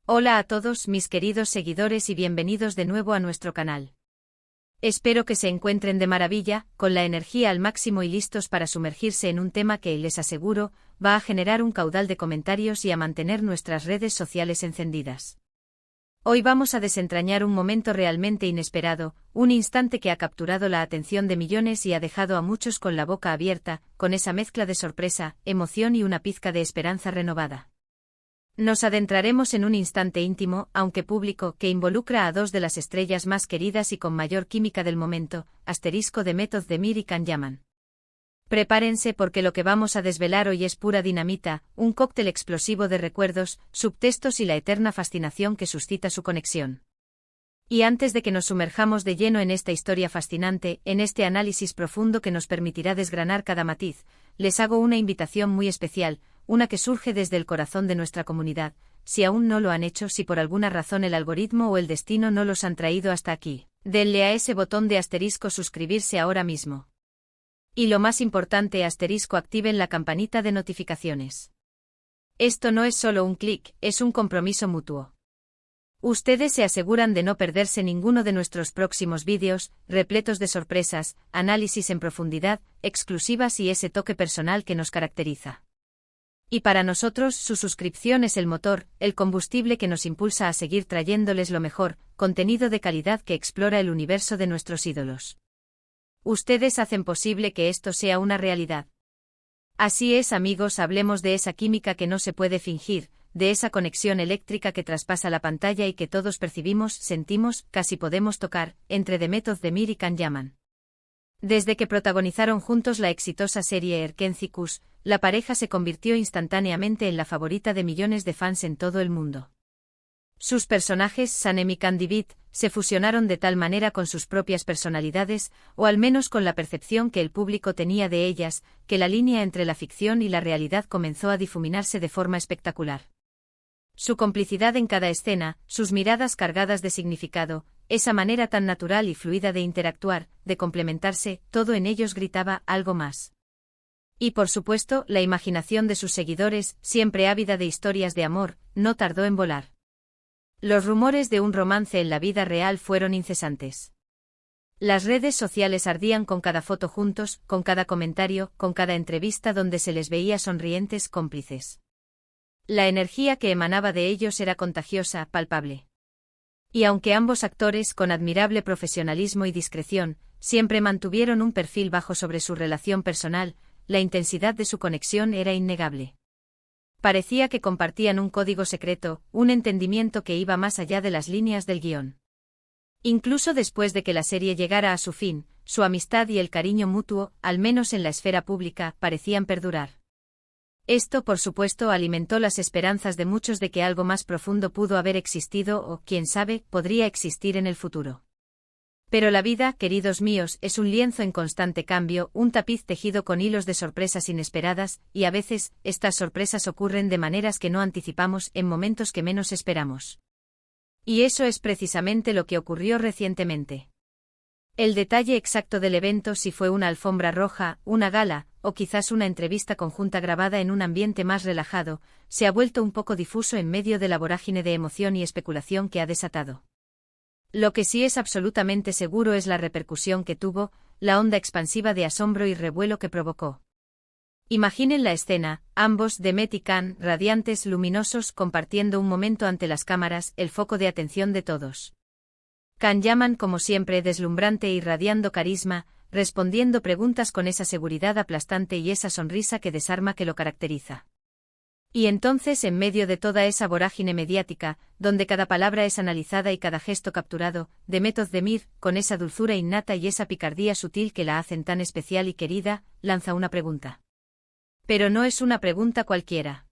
Hola a todos mis queridos seguidores y bienvenidos de nuevo a nuestro canal. Espero que se encuentren de maravilla, con la energía al máximo y listos para sumergirse en un tema que, les aseguro, va a generar un caudal de comentarios y a mantener nuestras redes sociales encendidas. Hoy vamos a desentrañar un momento realmente inesperado, un instante que ha capturado la atención de millones y ha dejado a muchos con la boca abierta, con esa mezcla de sorpresa, emoción y una pizca de esperanza renovada. Nos adentraremos en un instante íntimo, aunque público, que involucra a dos de las estrellas más queridas y con mayor química del momento, de Method Demir y Can Yaman. Prepárense porque lo que vamos a desvelar hoy es pura dinamita, un cóctel explosivo de recuerdos, subtextos y la eterna fascinación que suscita su conexión. Y antes de que nos sumerjamos de lleno en esta historia fascinante, en este análisis profundo que nos permitirá desgranar cada matiz, les hago una invitación muy especial, una que surge desde el corazón de nuestra comunidad. Si aún no lo han hecho, si por alguna razón el algoritmo o el destino no los han traído hasta aquí, denle a ese botón de asterisco suscribirse ahora mismo. Y lo más importante, activen la campanita de notificaciones. Esto no es solo un clic, es un compromiso mutuo. Ustedes se aseguran de no perderse ninguno de nuestros próximos vídeos, repletos de sorpresas, análisis en profundidad, exclusivas y ese toque personal que nos caracteriza. Y para nosotros su suscripción es el motor, el combustible que nos impulsa a seguir trayéndoles lo mejor, contenido de calidad que explora el universo de nuestros ídolos. Ustedes hacen posible que esto sea una realidad. Así es, amigos, hablemos de esa química que no se puede fingir, de esa conexión eléctrica que traspasa la pantalla y que todos percibimos, sentimos, casi podemos tocar, entre The Method Demir y Can Yaman. Desde que protagonizaron juntos la exitosa serie Erkencicus, la pareja se convirtió instantáneamente en la favorita de millones de fans en todo el mundo. Sus personajes, Sanem y Candidate, se fusionaron de tal manera con sus propias personalidades, o al menos con la percepción que el público tenía de ellas, que la línea entre la ficción y la realidad comenzó a difuminarse de forma espectacular. Su complicidad en cada escena, sus miradas cargadas de significado, esa manera tan natural y fluida de interactuar, de complementarse, todo en ellos gritaba algo más. Y por supuesto, la imaginación de sus seguidores, siempre ávida de historias de amor, no tardó en volar. Los rumores de un romance en la vida real fueron incesantes. Las redes sociales ardían con cada foto juntos, con cada comentario, con cada entrevista donde se les veía sonrientes, cómplices. La energía que emanaba de ellos era contagiosa, palpable. Y aunque ambos actores, con admirable profesionalismo y discreción, siempre mantuvieron un perfil bajo sobre su relación personal, la intensidad de su conexión era innegable. Parecía que compartían un código secreto, un entendimiento que iba más allá de las líneas del guión. Incluso después de que la serie llegara a su fin, su amistad y el cariño mutuo, al menos en la esfera pública, parecían perdurar. Esto, por supuesto, alimentó las esperanzas de muchos de que algo más profundo pudo haber existido o, quién sabe, podría existir en el futuro. Pero la vida, queridos míos, es un lienzo en constante cambio, un tapiz tejido con hilos de sorpresas inesperadas, y a veces, estas sorpresas ocurren de maneras que no anticipamos, en momentos que menos esperamos. Y eso es precisamente lo que ocurrió recientemente. El detalle exacto del evento, si fue una alfombra roja, una gala, o quizás una entrevista conjunta grabada en un ambiente más relajado, se ha vuelto un poco difuso en medio de la vorágine de emoción y especulación que ha desatado. Lo que sí es absolutamente seguro es la repercusión que tuvo, la onda expansiva de asombro y revuelo que provocó. Imaginen la escena, ambos, Demet y Can, radiantes, luminosos, compartiendo un momento ante las cámaras, el foco de atención de todos. Can Yaman, como siempre, deslumbrante e irradiando carisma, respondiendo preguntas con esa seguridad aplastante y esa sonrisa que desarma que lo caracteriza. Y entonces, en medio de toda esa vorágine mediática, donde cada palabra es analizada y cada gesto capturado, The Method Demir, con esa dulzura innata y esa picardía sutil que la hacen tan especial y querida, lanza una pregunta. Pero no es una pregunta cualquiera.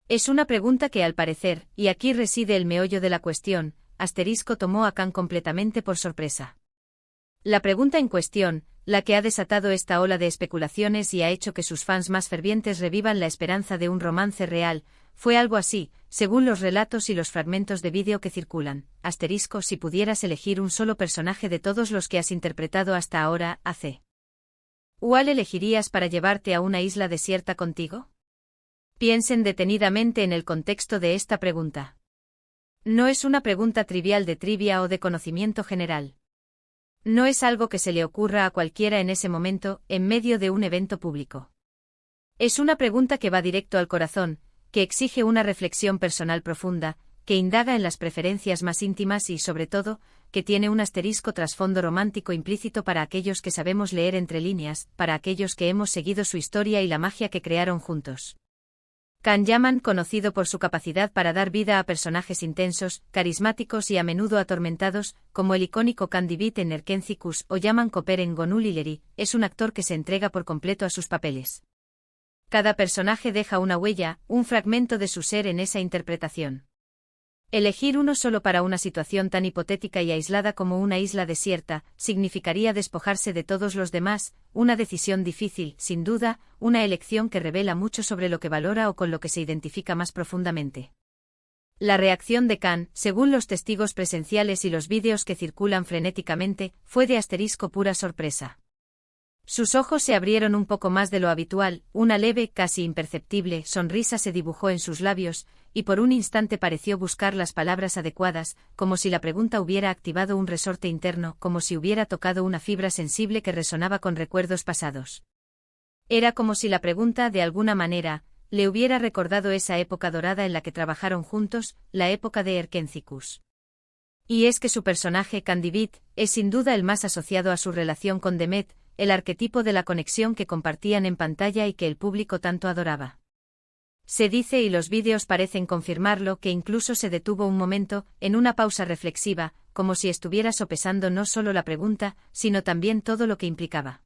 Es una pregunta que, al parecer, y aquí reside el meollo de la cuestión, tomó a Can completamente por sorpresa. La pregunta en cuestión, la que ha desatado esta ola de especulaciones y ha hecho que sus fans más fervientes revivan la esperanza de un romance real, fue algo así, según los relatos y los fragmentos de vídeo que circulan. Si pudieras elegir un solo personaje de todos los que has interpretado hasta ahora, ¿cuál elegirías para llevarte a una isla desierta contigo? Piensen detenidamente en el contexto de esta pregunta. No es una pregunta trivial de trivia o de conocimiento general. No es algo que se le ocurra a cualquiera en ese momento, en medio de un evento público. Es una pregunta que va directo al corazón, que exige una reflexión personal profunda, que indaga en las preferencias más íntimas y, sobre todo, que tiene un asterisco trasfondo romántico implícito para aquellos que sabemos leer entre líneas, para aquellos que hemos seguido su historia y la magia que crearon juntos. Can Yaman, conocido por su capacidad para dar vida a personajes intensos, carismáticos y a menudo atormentados, como el icónico Candy Beat en Erkencikus o Yaman Koper en Gonul-Ileri, es un actor que se entrega por completo a sus papeles. Cada personaje deja una huella, un fragmento de su ser en esa interpretación. Elegir uno solo para una situación tan hipotética y aislada como una isla desierta, significaría despojarse de todos los demás, una decisión difícil, sin duda, una elección que revela mucho sobre lo que valora o con lo que se identifica más profundamente. La reacción de Can, según los testigos presenciales y los vídeos que circulan frenéticamente, fue de pura sorpresa. Sus ojos se abrieron un poco más de lo habitual, una leve, casi imperceptible, sonrisa se dibujó en sus labios, y por un instante pareció buscar las palabras adecuadas, como si la pregunta hubiera activado un resorte interno, como si hubiera tocado una fibra sensible que resonaba con recuerdos pasados. Era como si la pregunta, de alguna manera, le hubiera recordado esa época dorada en la que trabajaron juntos, la época de Erkencikus. Y es que su personaje Candy Beat es sin duda el más asociado a su relación con Demet, el arquetipo de la conexión que compartían en pantalla y que el público tanto adoraba. Se dice, y los vídeos parecen confirmarlo, que incluso se detuvo un momento, en una pausa reflexiva, como si estuviera sopesando no solo la pregunta, sino también todo lo que implicaba.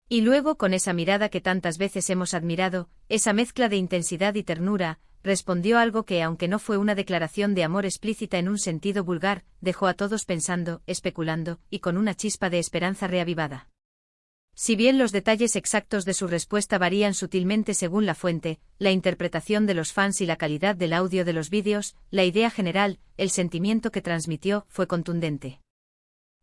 Y luego, con esa mirada que tantas veces hemos admirado, esa mezcla de intensidad y ternura, respondió algo que, aunque no fue una declaración de amor explícita en un sentido vulgar, dejó a todos pensando, especulando, y con una chispa de esperanza reavivada. Si bien los detalles exactos de su respuesta varían sutilmente según la fuente, la interpretación de los fans y la calidad del audio de los vídeos, la idea general, el sentimiento que transmitió, fue contundente.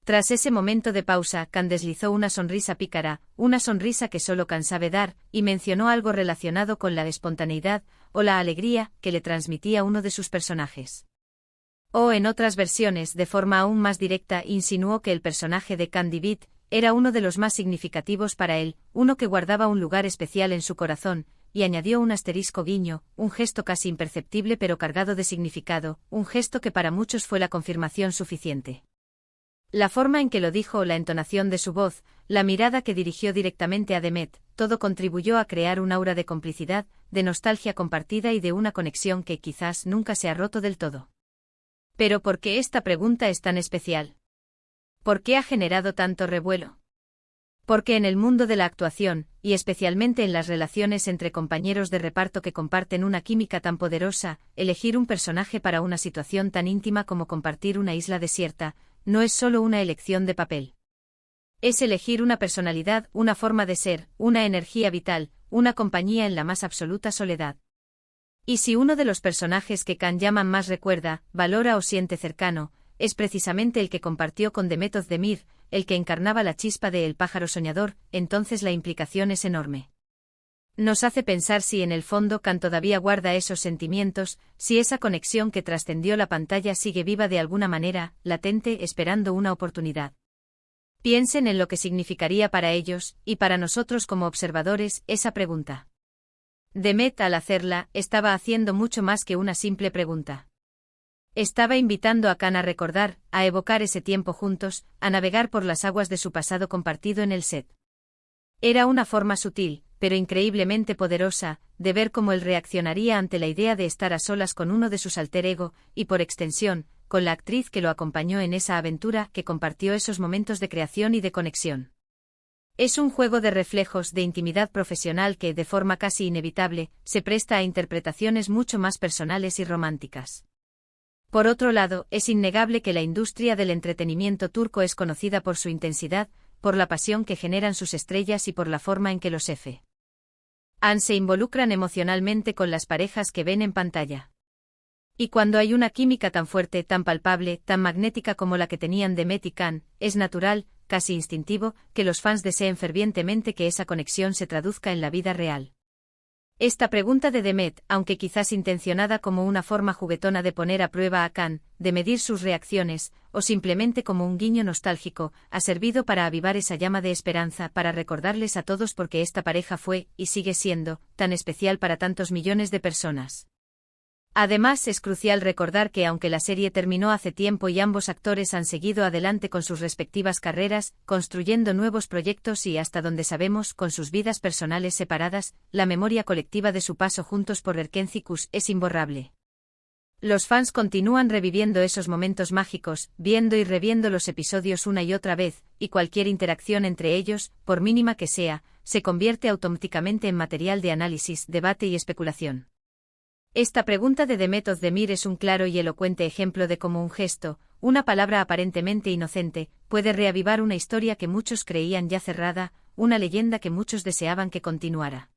Tras ese momento de pausa, Can deslizó una sonrisa pícara, una sonrisa que solo Can sabe dar, y mencionó algo relacionado con la espontaneidad, o la alegría, que le transmitía uno de sus personajes. O en otras versiones, de forma aún más directa, insinuó que el personaje de Candy Beat era uno de los más significativos para él, uno que guardaba un lugar especial en su corazón, y añadió un asterisco guiño, un gesto casi imperceptible pero cargado de significado, un gesto que para muchos fue la confirmación suficiente. La forma en que lo dijo, la entonación de su voz, la mirada que dirigió directamente a Demet, todo contribuyó a crear un aura de complicidad, de nostalgia compartida y de una conexión que quizás nunca se ha roto del todo. Pero ¿por qué esta pregunta es tan especial? ¿Por qué ha generado tanto revuelo? Porque en el mundo de la actuación, y especialmente en las relaciones entre compañeros de reparto que comparten una química tan poderosa, elegir un personaje para una situación tan íntima como compartir una isla desierta, no es solo una elección de papel. Es elegir una personalidad, una forma de ser, una energía vital, una compañía en la más absoluta soledad. Y si uno de los personajes que Can Yaman más recuerda, valora o siente cercano, es precisamente el que compartió con Demet Özdemir, el que encarnaba la chispa de El pájaro soñador, entonces la implicación es enorme. Nos hace pensar si en el fondo Can todavía guarda esos sentimientos, si esa conexión que trascendió la pantalla sigue viva de alguna manera, latente, esperando una oportunidad. Piensen en lo que significaría para ellos, y para nosotros como observadores, esa pregunta. Demet, al hacerla, estaba haciendo mucho más que una simple pregunta. Estaba invitando a Can a recordar, a evocar ese tiempo juntos, a navegar por las aguas de su pasado compartido en el set. Era una forma sutil, pero increíblemente poderosa, de ver cómo él reaccionaría ante la idea de estar a solas con uno de sus alter ego, y por extensión, con la actriz que lo acompañó en esa aventura, que compartió esos momentos de creación y de conexión. Es un juego de reflejos, de intimidad profesional que, de forma casi inevitable, se presta a interpretaciones mucho más personales y románticas. Por otro lado, es innegable que la industria del entretenimiento turco es conocida por su intensidad, por la pasión que generan sus estrellas y por la forma en que los se involucran emocionalmente con las parejas que ven en pantalla. Y cuando hay una química tan fuerte, tan palpable, tan magnética como la que tenían Demet y Can, es natural, casi instintivo, que los fans deseen fervientemente que esa conexión se traduzca en la vida real. Esta pregunta de Demet, aunque quizás intencionada como una forma juguetona de poner a prueba a Khan, de medir sus reacciones, o simplemente como un guiño nostálgico, ha servido para avivar esa llama de esperanza, para recordarles a todos por qué esta pareja fue, y sigue siendo, tan especial para tantos millones de personas. Además, es crucial recordar que aunque la serie terminó hace tiempo y ambos actores han seguido adelante con sus respectivas carreras, construyendo nuevos proyectos y, hasta donde sabemos, con sus vidas personales separadas, la memoria colectiva de su paso juntos por Erkencikus es imborrable. Los fans continúan reviviendo esos momentos mágicos, viendo y reviendo los episodios una y otra vez, y cualquier interacción entre ellos, por mínima que sea, se convierte automáticamente en material de análisis, debate y especulación. Esta pregunta de Demet Özdemir es un claro y elocuente ejemplo de cómo un gesto, una palabra aparentemente inocente, puede reavivar una historia que muchos creían ya cerrada, una leyenda que muchos deseaban que continuara.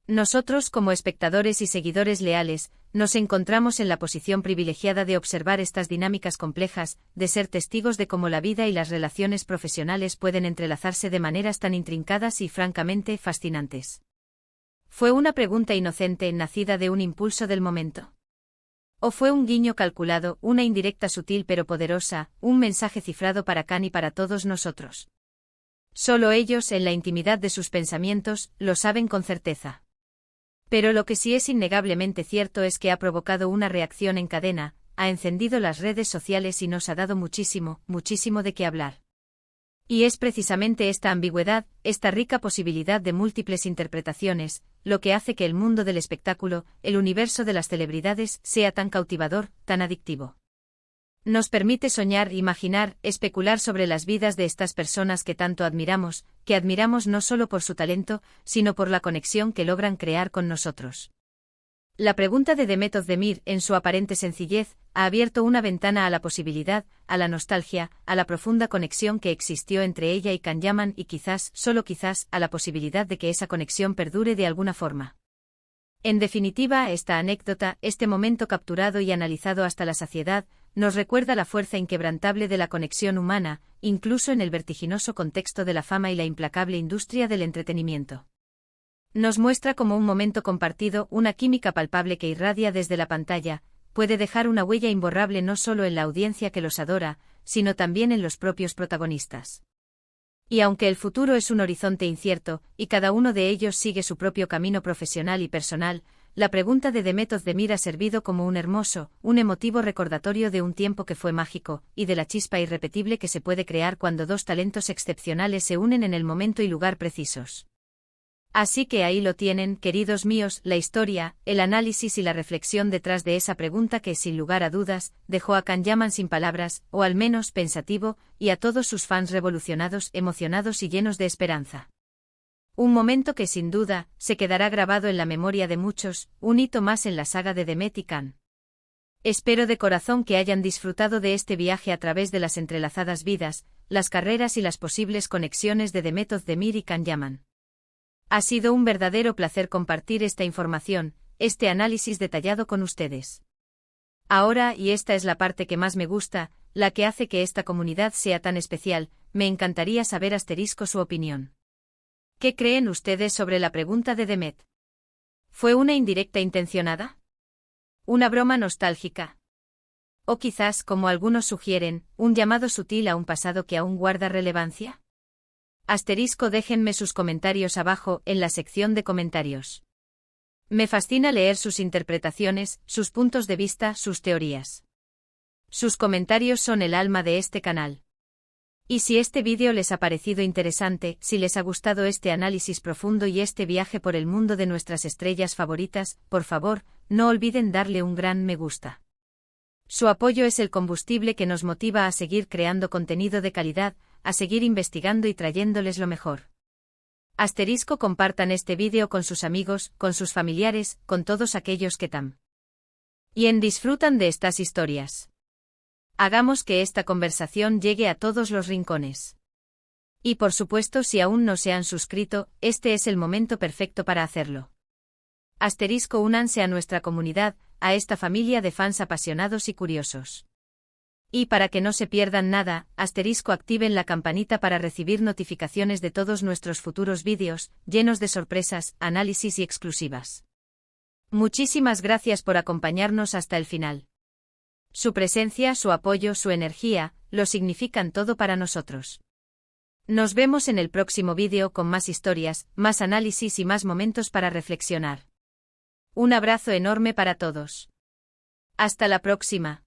Nosotros, como espectadores y seguidores leales, nos encontramos en la posición privilegiada de observar estas dinámicas complejas, de ser testigos de cómo la vida y las relaciones profesionales pueden entrelazarse de maneras tan intrincadas y francamente fascinantes. ¿Fue una pregunta inocente nacida de un impulso del momento? ¿O fue un guiño calculado, una indirecta sutil pero poderosa, un mensaje cifrado para Khan y para todos nosotros? Solo ellos, en la intimidad de sus pensamientos, lo saben con certeza. Pero lo que sí es innegablemente cierto es que ha provocado una reacción en cadena, ha encendido las redes sociales y nos ha dado muchísimo, muchísimo de qué hablar. Y es precisamente esta ambigüedad, esta rica posibilidad de múltiples interpretaciones, lo que hace que el mundo del espectáculo, el universo de las celebridades, sea tan cautivador, tan adictivo. Nos permite soñar, imaginar, especular sobre las vidas de estas personas que tanto admiramos, que admiramos no solo por su talento, sino por la conexión que logran crear con nosotros. La pregunta de Demet Özdemir, en su aparente sencillez, ha abierto una ventana a la posibilidad, a la nostalgia, a la profunda conexión que existió entre ella y Can Yaman y quizás, solo quizás, a la posibilidad de que esa conexión perdure de alguna forma. En definitiva, esta anécdota, este momento capturado y analizado hasta la saciedad, nos recuerda la fuerza inquebrantable de la conexión humana, incluso en el vertiginoso contexto de la fama y la implacable industria del entretenimiento. Nos muestra como un momento compartido, una química palpable que irradia desde la pantalla, puede dejar una huella imborrable no solo en la audiencia que los adora, sino también en los propios protagonistas. Y aunque el futuro es un horizonte incierto, y cada uno de ellos sigue su propio camino profesional y personal, la pregunta de Demet Özdemir ha servido como un hermoso, un emotivo recordatorio de un tiempo que fue mágico, y de la chispa irrepetible que se puede crear cuando dos talentos excepcionales se unen en el momento y lugar precisos. Así que ahí lo tienen, queridos míos, la historia, el análisis y la reflexión detrás de esa pregunta que, sin lugar a dudas, dejó a Can Yaman sin palabras, o al menos pensativo, y a todos sus fans revolucionados, emocionados y llenos de esperanza. Un momento que sin duda, se quedará grabado en la memoria de muchos, un hito más en la saga de Demet y Khan. Espero de corazón que hayan disfrutado de este viaje a través de las entrelazadas vidas, las carreras y las posibles conexiones de Demet Özdemir y Can Yaman. Ha sido un verdadero placer compartir esta información, este análisis detallado con ustedes. Ahora, y esta es la parte que más me gusta, la que hace que esta comunidad sea tan especial, me encantaría saber su opinión. ¿Qué creen ustedes sobre la pregunta de Demet? ¿Fue una indirecta intencionada? ¿Una broma nostálgica? ¿O quizás, como algunos sugieren, un llamado sutil a un pasado que aún guarda relevancia? Déjenme sus comentarios abajo, en la sección de comentarios. Me fascina leer sus interpretaciones, sus puntos de vista, sus teorías. Sus comentarios son el alma de este canal. Y si este vídeo les ha parecido interesante, si les ha gustado este análisis profundo y este viaje por el mundo de nuestras estrellas favoritas, por favor, no olviden darle un gran me gusta. Su apoyo es el combustible que nos motiva a seguir creando contenido de calidad, a seguir investigando y trayéndoles lo mejor. Compartan este vídeo con sus amigos, con sus familiares, con todos aquellos que disfrutan de estas historias. Hagamos que esta conversación llegue a todos los rincones. Y por supuesto, si aún no se han suscrito, este es el momento perfecto para hacerlo. Únanse a nuestra comunidad, a esta familia de fans apasionados y curiosos. Y para que no se pierdan nada, activen la campanita para recibir notificaciones de todos nuestros futuros vídeos, llenos de sorpresas, análisis y exclusivas. Muchísimas gracias por acompañarnos hasta el final. Su presencia, su apoyo, su energía, lo significan todo para nosotros. Nos vemos en el próximo vídeo con más historias, más análisis y más momentos para reflexionar. Un abrazo enorme para todos. Hasta la próxima.